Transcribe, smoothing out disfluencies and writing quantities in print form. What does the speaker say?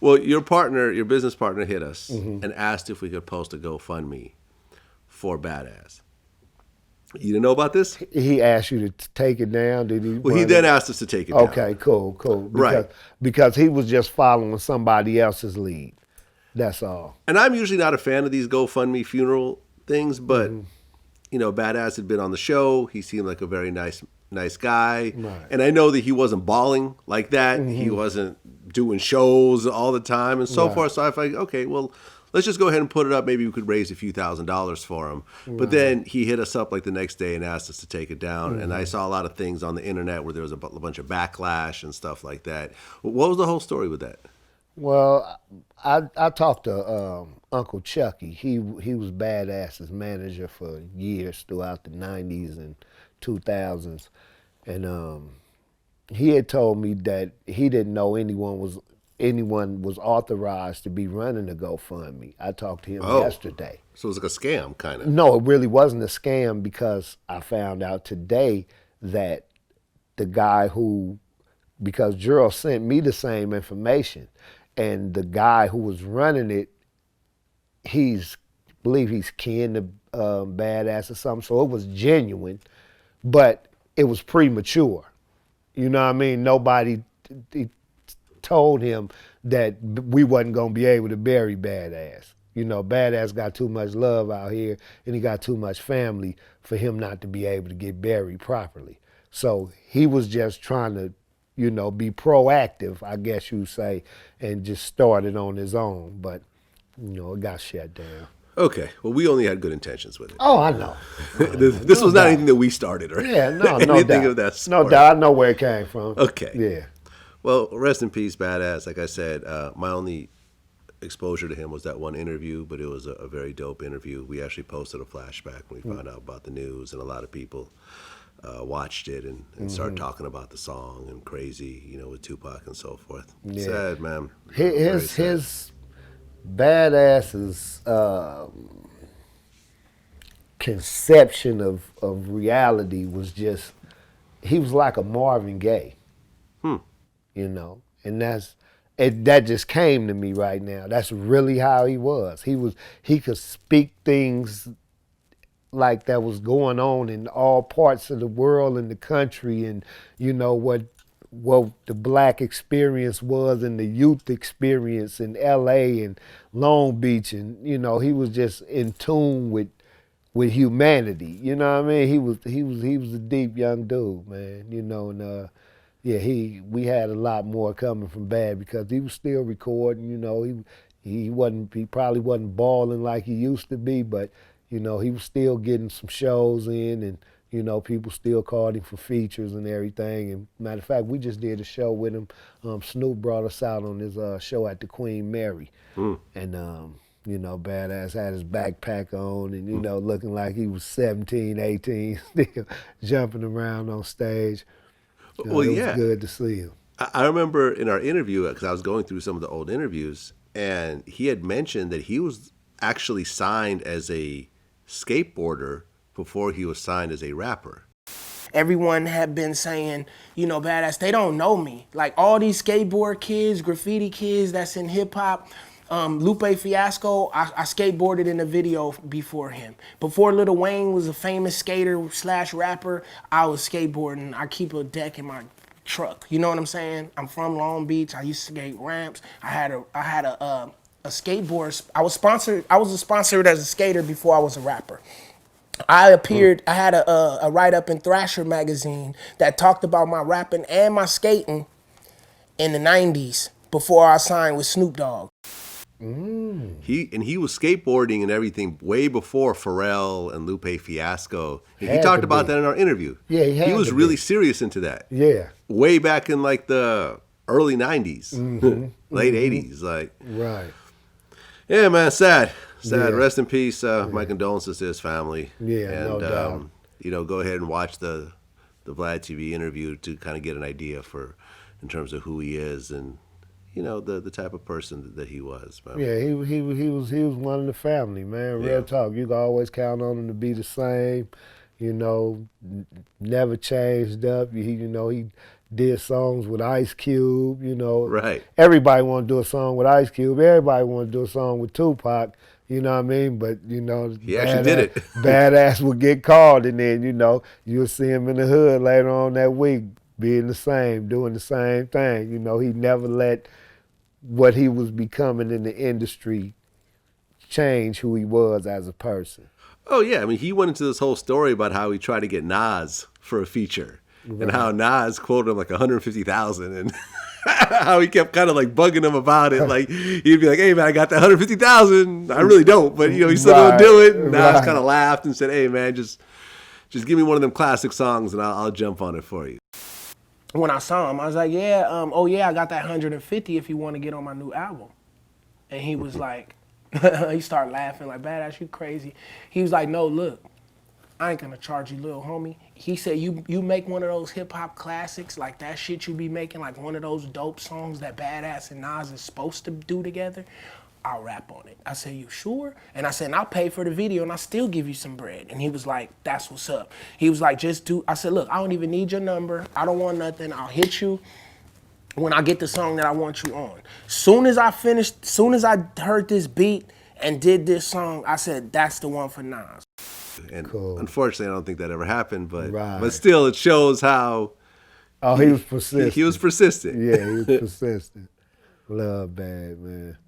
Well, your business partner hit us and asked if we could post a GoFundMe for Bad Azz. You didn't know about this? He asked you to take it down, did he? Well, he then asked us to take it down. Okay, cool. Right. Because he was just following somebody else's lead. That's all. And I'm usually not a fan of these GoFundMe funeral things, but Bad Azz had been on the show. He seemed like a very nice guy. Right. And I know that he wasn't balling like that. He wasn't doing shows all the time and so forth. So I thought, okay, well, let's just go ahead and put it up. Maybe we could raise a few $1,000s for him. But then he hit us up like the next day and asked us to take it down. And I saw a lot of things on the internet where there was a bunch of backlash and stuff like that. What was the whole story with that? Well, I talked to Uncle Chucky. He was Bad Azz's manager for years throughout the 90s and 2000s. And he had told me that he didn't know anyone was authorized to be running a GoFundMe. I talked to him yesterday. So it was like a scam, kind of. No, it really wasn't a scam because I found out today that the guy because Gerald sent me the same information, and the guy who was running it, I believe he's kin to Bad Azz or something, so it was genuine, but it was premature. You know what I mean? Nobody told him that we wasn't going to be able to bury Bad Azz. Bad Azz got too much love out here, and he got too much family for him not to be able to get buried properly. So he was just trying to, be proactive, I guess you'd say, and just started on his own. But, it got shut down. Okay. Well, we only had good intentions with it. Oh, I know. This was not anything that we started or anything of that sort. No doubt. I know where it came from. Okay. Yeah. Well, rest in peace, Bad Azz. Like I said, my only exposure to him was that one interview, but it was a very dope interview. We actually posted a flashback when we found out about the news, and a lot of people watched it and started talking about the song and Crazy, with Tupac and so forth. Yeah. Sad, man. His Bad Azz's conception of reality was just, he was like a Marvin Gaye. And that just came to me right now. That's really how he was. He could speak things like that was going on in all parts of the world and the country, and what the black experience was and the youth experience in LA and Long Beach, and he was just in tune with humanity. You know what I mean? He was a deep young dude, man. And we had a lot more coming from Bad because he was still recording. He probably wasn't balling like he used to be, but he was still getting some shows in, and people still called him for features and everything. And matter of fact, we just did a show with him. Snoop brought us out on his show at the Queen Mary. And, Bad Azz had his backpack on and, looking like he was 17, 18, still jumping around on stage. It was good to see him. I remember in our interview, because I was going through some of the old interviews, and he had mentioned that he was actually signed as a skateboarder before he was signed as a rapper. Everyone had been saying, Bad Azz, they don't know me. Like all these skateboard kids, graffiti kids that's in hip hop, Lupe Fiasco, I skateboarded in a video before him. Before Lil Wayne was a famous skater / rapper, I was skateboarding. I keep a deck in my truck. You know what I'm saying? I'm from Long Beach. I used to skate ramps. I had a skateboard. I was sponsored as a skater before I was a rapper. I had a write-up in Thrasher magazine that talked about my rapping and my skating in the 90s before I signed with Snoop Dogg. He was skateboarding and everything way before Pharrell and Lupe Fiasco. He talked about that in our interview. Yeah, he was really serious into that. Yeah. Way back in like the early 90s, late 80s. Like. Right. Yeah, man, sad. Rest in peace. My condolences to his family. Yeah, and, no doubt. Go ahead and watch the VladTV interview to kind of get an idea in terms of who he is and the type of person that he was. Man. Yeah, he was one of the family, man. Real talk. You can always count on him to be the same. Never changed up. He did songs with Ice Cube, you know. Right. Everybody want to do a song with Ice Cube. Everybody want to do a song with Tupac, you know what I mean? But, you know, He actually did it. Bad Azz would get called, and then, you know, you'll see him in the hood later on that week being the same, doing the same thing. You know, he never let what he was becoming in the industry change who he was as a person. Oh yeah, I mean, he went into this whole story about how he tried to get Nas for a feature, and how Nas quoted him like 150,000, and how he kept kind of like bugging him about it. Like he'd be like, "Hey man, I got that 150,000. I really don't, but you know, he still don't do it." And Nas kind of laughed and said, "Hey man, just give me one of them classic songs, and I'll jump on it for you." When I saw him, I was like, "Yeah, oh yeah, I got that 150 if you want to get on my new album." And he was like, he started laughing like, "Bad Azz, you crazy." He was like, "No, look, I ain't gonna charge you, little homie." He said, you make one of those hip hop classics, like that shit you be making, like one of those dope songs that Bad Azz and Nas is supposed to do together, I'll rap on it. I said, "You sure?" And I said, "And I'll pay for the video and I'll still give you some bread." And he was like, "That's what's up." He was like, "Just do," I said, "Look, I don't even need your number. I don't want nothing. I'll hit you when I get the song that I want you on." Soon as I heard this beat and did this song, I said, "That's the one for Nas." And Cool. unfortunately, I don't think that ever happened, but Right. but still, it shows how Oh, he was persistent. he was persistent. Yeah, he was persistent. Love Bad, man.